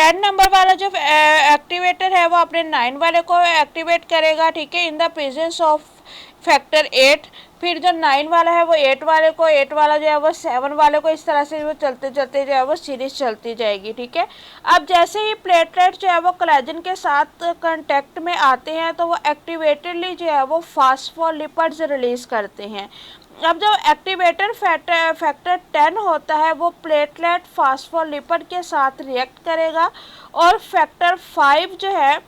10 number वाला जो activator है वो अपने 9 वाले को एक्टिवेट करेगा, ठीक है, in the presence of factor 8। फिर जो 9 वाला है वो 8 वाले को, 8 वाला जो है वो 7 वाले को, इस तरह से वो चलते चलते जो है वो सीरीज चलती जाएगी, ठीक है। अब जैसे ही प्लेटलेट जो है वो कोलेजन के साथ कांटेक्ट में आते हैं तो वो एक्टिवेटेडली जो है वो फास्फोलिपिड्स रिलीज करते हैं। अब जो एक्टिवेटर फैक्टर 10 होता है वो प्लेटलेट फास्फोलिपिड के साथ रिएक्ट करेगा और फैक्टर 5 जो है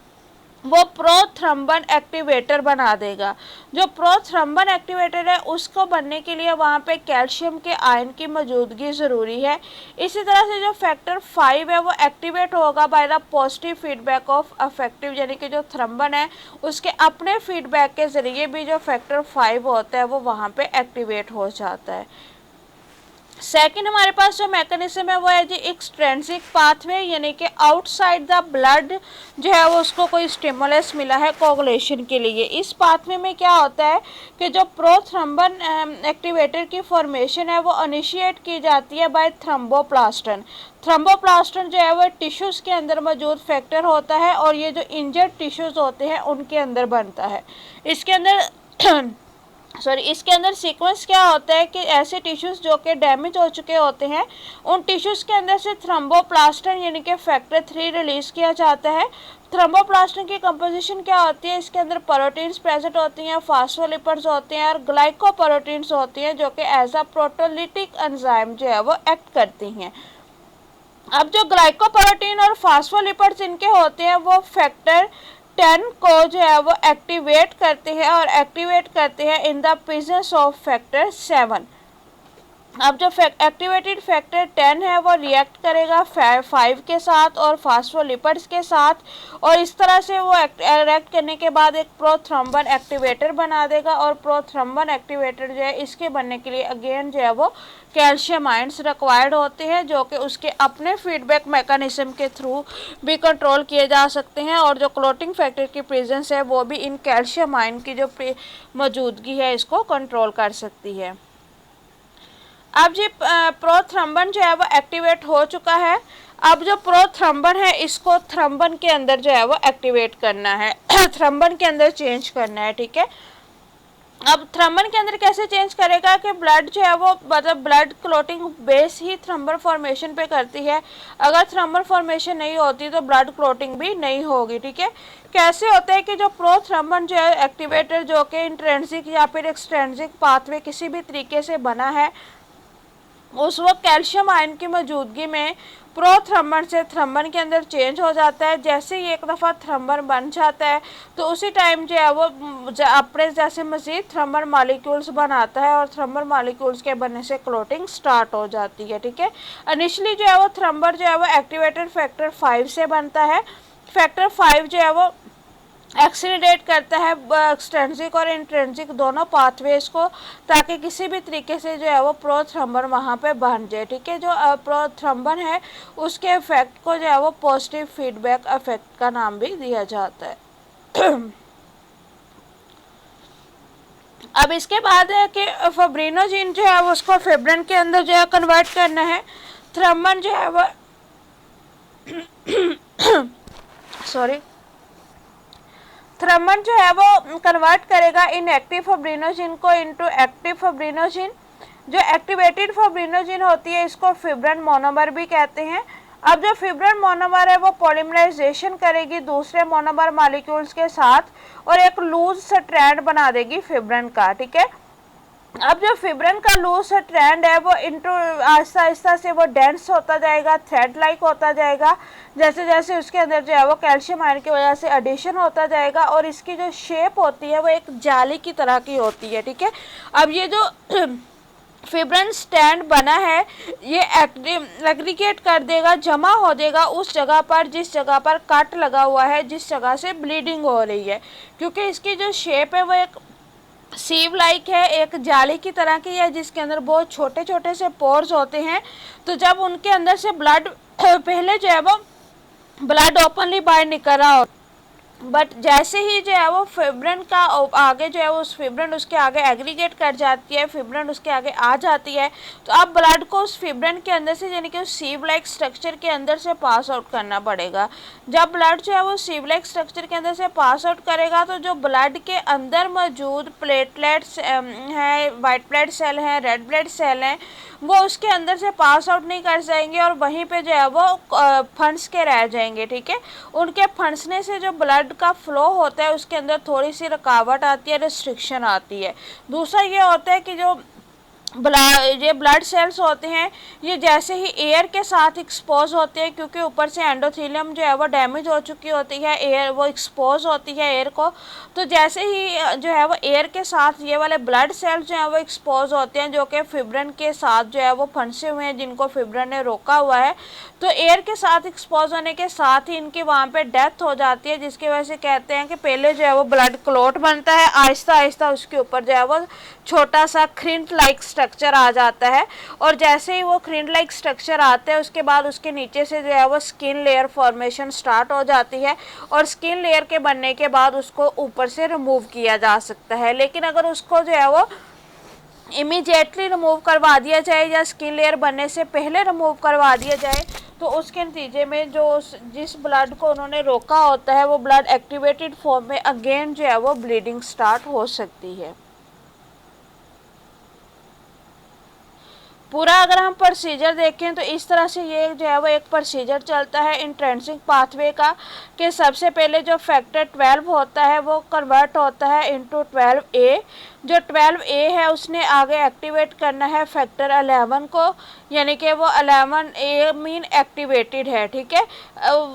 वो प्रोथ्रम्बन एक्टिवेटर बना देगा। जो प्रोथ्रम्बन एक्टिवेटर है उसको बनने के लिए वहाँ पे कैल्शियम के आयन की मौजूदगी ज़रूरी है। इसी तरह से जो फैक्टर 5 है वो एक्टिवेट होगा by the positive feedback of affective, यानी कि जो थ्रम्बन है उसके अपने फीडबैक के ज़रिए भी जो फैक्टर 5 होता है वो वहाँ पे एक्टिवेट हो जाता है। सेकंड हमारे पास जो मैकेनिज्म है वो है जी एक्सट्रेंसिक पाथवे, यानी कि आउटसाइड द ब्लड जो है वो उसको कोई स्टिमुलस मिला है कोगुलेशन के लिए। इस पाथवे में क्या होता है कि जो प्रोथ्रम्बन एक्टिवेटर की फॉर्मेशन है वो इनिशिएट की जाती है बाय थ्रोम्बोप्लास्टन। थ्रोम्बोप्लास्टन जो है वो टिश्यूज़ के अंदर मौजूद फैक्टर होता है और ये जो इंजर्ड टिश्यूज़ होते हैं उनके अंदर बनता है। इसके अंदर सीक्वेंस क्या होता है कि ऐसे टिश्यूज़ जो कि डैमेज हो चुके होते हैं उन टिश्यूज़ के अंदर से थ्रोम्बोप्लास्टन यानी कि फैक्टर 3 रिलीज़ किया जाता है। थ्रोम्बोप्लास्टन की कंपोजिशन क्या होती है, इसके अंदर प्रोटीन्स प्रेजेंट होती हैं, फास्फोलिपिड्स होते हैं और ग्लाइकोप्रोटीन्स होती हैं जो कि एज अ प्रोटोलिटिक एंजाइम जो है वो एक्ट करती हैं। अब जो ग्लाइकोप्रोटीन और फास्फोलिपिड्स इनके होते हैं वो फैक्टर 10 को जो है वो एक्टिवेट करते हैं और एक्टिवेट करते हैं in the presence of factor 7। अब जो एक्टिवेटेड फैक्टर 10 है वो रिएक्ट करेगा 5 के साथ और फास्फोलिपिड्स के साथ और इस तरह से वो रिएक्ट करने के बाद एक प्रोथ्रम्बन एक्टिवेटर बना देगा और प्रोथ्रम्बन एक्टिवेटर जो है इसके बनने के लिए अगेन जो है वो कैल्शियम आयंस रिक्वायर्ड होते हैं जो कि उसके अपने फीडबैक मैकेनिज्म के थ्रू भी कंट्रोल किए जा सकते हैं और जो क्लोटिंग फैक्टर की प्रेजेंस है वो भी इन कैल्शियम आयन की जो मौजूदगी है इसको कंट्रोल कर सकती है। अब जी प्रोथ्रम्बन जो है वो एक्टिवेट हो चुका है। अब जो प्रोथ्रम्बन है इसको थ्रम्बन के अंदर जो है वो एक्टिवेट करना है थ्रम्बन के अंदर चेंज करना है, ठीक है। अब थ्रम्बन के अंदर कैसे चेंज करेगा कि ब्लड जो है वो मतलब ब्लड क्लोटिंग बेस ही थ्रम्बन फॉर्मेशन पे करती है। अगर थ्रम्बन फॉर्मेशन नहीं होती तो ब्लड क्लोटिंग भी नहीं होगी, ठीक है। कैसे होता है कि जो प्रोथ्रम्बन जो है एक्टिवेटर जो कि इंट्रिंसिक या फिर एक्सट्रिंसिक पाथवे किसी भी तरीके से बना है उस वक्त कैल्शियम आयन की मौजूदगी में प्रोथ्रम्बन से थ्रम्बन के अंदर चेंज हो जाता है। जैसे ही एक दफ़ा थ्रम्बन बन जाता है तो उसी टाइम जो है वो अपने जैसे मज़ीद थ्रम्बन मालिक्यूल्स बनाता है और थ्रम्बन मालिक्यूल्स के बनने से क्लोटिंग स्टार्ट हो जाती है, ठीक है। इनिशियली जो है वो थ्रम्बन जो है वो एक्टिवेटेड फैक्टर 5 से बनता है। फैक्टर 5 जो है वो एक्सीलरेट करता है एक्सट्रिंसिक और इंट्रिंसिक दोनों पाथवेज को ताकि किसी भी तरीके से जो है वो प्रोथ्रम्बन वहाँ पे बन जाए, ठीक है। जो प्रोथ्रम्बन है उसके इफेक्ट को जो है वो पॉजिटिव फीडबैक इफेक्ट का नाम भी दिया जाता है। अब इसके बाद है कि फाइब्रिनोजेन जो है वो उसको फिब्रिन के अंदर जो है कन्वर्ट करना है। थ्रम्बन जो है वो थ्रम्बन जो है वो कन्वर्ट करेगा इनएक्टिव फाइब्रिनोजेन को इनटू एक्टिव फाइब्रिनोजेन। जो एक्टिवेटेड फाइब्रिनोजेन होती है इसको फिब्रिन मोनोमर भी कहते हैं। अब जो फिब्रिन मोनोमर है वो पॉलीमराइजेशन करेगी दूसरे मोनोमर मॉलिक्यूल्स के साथ और एक लूज स्ट्रैंड बना देगी फिब्रिन का, ठीक है। अब जो फिब्रिन का लूज स्ट्रैंड है वो इंटू आहिस्ता आहिस्ता से वो डेंस होता जाएगा, थ्रेड लाइक होता जाएगा। जैसे जैसे उसके अंदर जो है वो कैल्शियम आयन की वजह से एडिशन होता जाएगा और इसकी जो शेप होती है वो एक जाली की तरह की होती है, ठीक है। अब ये जो फिब्रिन स्टैंड बना है ये एग्रीगेट कर देगा, जमा हो जाएगा उस जगह पर जिस जगह पर कट लगा हुआ है, जिस जगह से ब्लीडिंग हो रही है, क्योंकि इसकी जो शेप है वो एक सीव लाइक है, एक जाली की तरह की है जिसके अंदर बहुत छोटे छोटे से पोर्स होते हैं। तो जब उनके अंदर से ब्लड पहले जो है वो ब्लड ओपनली बाहर निकल रहा हो बट जैसे ही जो है वो फिब्रिन का आगे जो है वो उस फिब्रिन उसके आगे एग्रीगेट कर जाती है, फिब्रिन उसके आगे आ जाती है, तो अब ब्लड को उस फिब्रिन के अंदर से यानी कि उस सीव लाइक स्ट्रक्चर के अंदर से पास आउट करना पड़ेगा। जब ब्लड जो है वो सीव लाइक स्ट्रक्चर के अंदर से पास आउट करेगा तो जो ब्लड के अंदर मौजूद प्लेटलेट्स हैं, वाइट ब्लड सेल हैं, रेड ब्लड सेल हैं, वो उसके अंदर से पास आउट नहीं कर जाएंगे और वहीं पे जो है वो फंस के रह जाएंगे। ठीक है, उनके फंसने से जो ब्लड का फ्लो होता है उसके अंदर थोड़ी सी रुकावट आती है, रिस्ट्रिक्शन आती है। दूसरा ये होता है कि जो ये ब्लड सेल्स होते हैं ये जैसे ही एयर के साथ एक्सपोज होते हैं, क्योंकि ऊपर से एंडोथेलियम जो है वो डैमेज हो चुकी होती है, एयर वो एक्सपोज होती है एयर को, तो जैसे ही जो है वो एयर के साथ ये वाले ब्लड सेल्स जो है वो एक्सपोज होते हैं जो कि फिब्रिन के साथ जो है वो फंसे हुए हैं, जिनको फिब्रिन ने रोका हुआ है, तो एयर के साथ एक्सपोज होने के साथ ही इनकी वहाँ पे डेथ हो जाती है, जिसकी वजह से कहते हैं कि पहले जो है वो ब्लड क्लॉट बनता है, आहिस्ता आहिस्ता उसके ऊपर जो है वो छोटा सा क्रिंट लाइक स्ट्रक्चर आ जाता है, और जैसे ही वो क्रिंट लाइक स्ट्रक्चर आता है उसके बाद उसके नीचे से जो है वो स्किन लेयर फॉर्मेशन स्टार्ट हो जाती है, और स्किन लेयर के बनने के बाद उसको ऊपर से रिमूव किया जा सकता है। लेकिन अगर उसको जो है वो इमीडिएटली रिमूव करवा दिया जाए या स्किन लेयर बनने से पहले रिमूव करवा दिया जाए तो उसके नतीजे में जो जिस ब्लड को उन्होंने रोका होता है वो ब्लड एक्टिवेटेड फॉर्म में अगेन जो है वो ब्लीडिंग स्टार्ट हो सकती है। पूरा अगर हम प्रोसीजर देखें तो इस तरह से ये जो है वो एक प्रोसीजर चलता है इंट्रेंसिक पाथवे का, कि सबसे पहले जो फैक्टर 12 होता है वो कन्वर्ट होता है इनटू 12A। जो 12A है उसने आगे एक्टिवेट करना है फैक्टर 11 को, यानी कि वो 11A मीन एक्टिवेटेड है। ठीक है,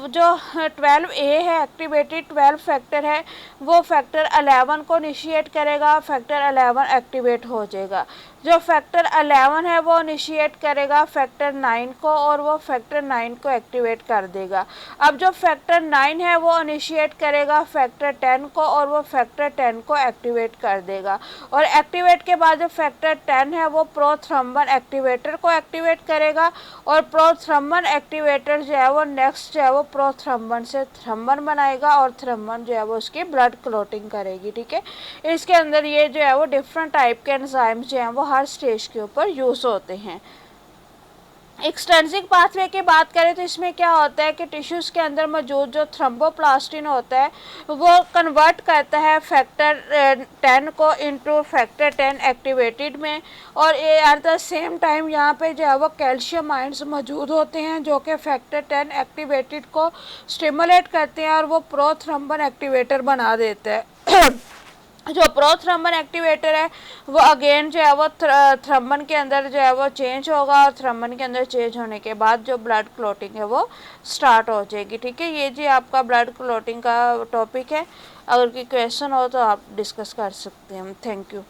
जो 12A है एक्टिवेटेड 12 फैक्टर है वो फैक्टर 11 को इनिशिएट करेगा, फैक्टर 11 एक्टिवेट हो जाएगा। जो फैक्टर 11 है वो इनिशिएट करेगा फैक्टर 9 को और वो फैक्टर 9 को एक्टिवेट कर देगा। अब जो फैक्टर 9 है वो इनिशिएट करेगा फैक्टर 10 को और वो फैक्टर 10 को एक्टिवेट कर देगा, और एक्टिवेट के बाद जो फैक्टर 10 है वो प्रोथ्रम्बन एक्टिवेटर को एक्टिवेट करेगा, और प्रोथ्रम्बन एक्टिवेटर जो है वो नेक्स्ट जो है वो प्रोथ्रम्बन से थ्रम्बन बनाएगा और थ्रम्बन जो है वो उसकी ब्लड क्लॉटिंग करेगी। ठीक है, इसके अंदर ये जो है वो डिफरेंट टाइप के एंजाइम्स जो हैं वो हर स्टेज के ऊपर यूज़ होते हैं। एक्सट्रिंसिक पाथवे की बात करें तो इसमें क्या होता है कि टिश्यूज़ के अंदर मौजूद जो थ्रोम्बोप्लास्टिन होता है वो कन्वर्ट करता है फैक्टर 10 को इनटू फैक्टर 10 एक्टिवेटेड में, और एट द सेम टाइम यहाँ पे जो है वो कैल्शियम आयंस मौजूद होते हैं जो कि फैक्टर 10 एक्टिवेटेड को स्टिमुलेट करते हैं और वो प्रोथ्रम्बन एक्टिवेटर बना देते हैं। जो प्रोथ्रम्बन एक्टिवेटर है वो अगेन जो है वो थ्रम्बन के अंदर जो है वो चेंज होगा, और थ्रम्बन के अंदर चेंज होने के बाद जो ब्लड क्लॉटिंग है वो स्टार्ट हो जाएगी। ठीक है, ये जी आपका ब्लड क्लॉटिंग का टॉपिक है। अगर कोई क्वेश्चन हो तो आप डिस्कस कर सकते हैं। Thank you.